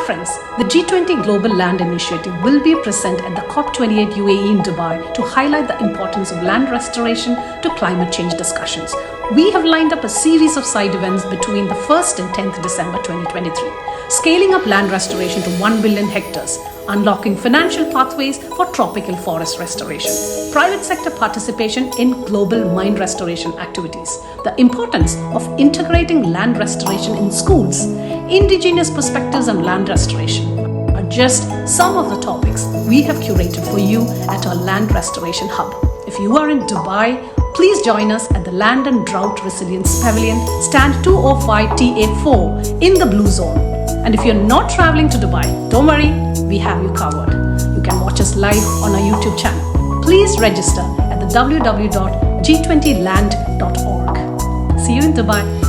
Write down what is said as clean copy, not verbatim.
friends, the G20 Global Land Initiative will be present at the COP28 UAE in Dubai to highlight the importance of land restoration to climate change discussions. We have lined up a series of side events between the 1st and 10th December 2023, scaling up land restoration to 1 billion hectares, unlocking financial pathways for tropical forest restoration, private sector participation in global mine restoration activities, the importance of integrating land restoration in schools, indigenous perspectives on land restoration are just some of the topics we have curated for you at our Land Restoration Hub. If you are in Dubai, please join us at the Land and Drought Resilience Pavilion, stand 205 TA4 in the Blue Zone. And if you're not traveling to Dubai, don't worry, we have you covered. You can watch us live on our YouTube channel. Please register at the www.g20land.org. See you in Dubai.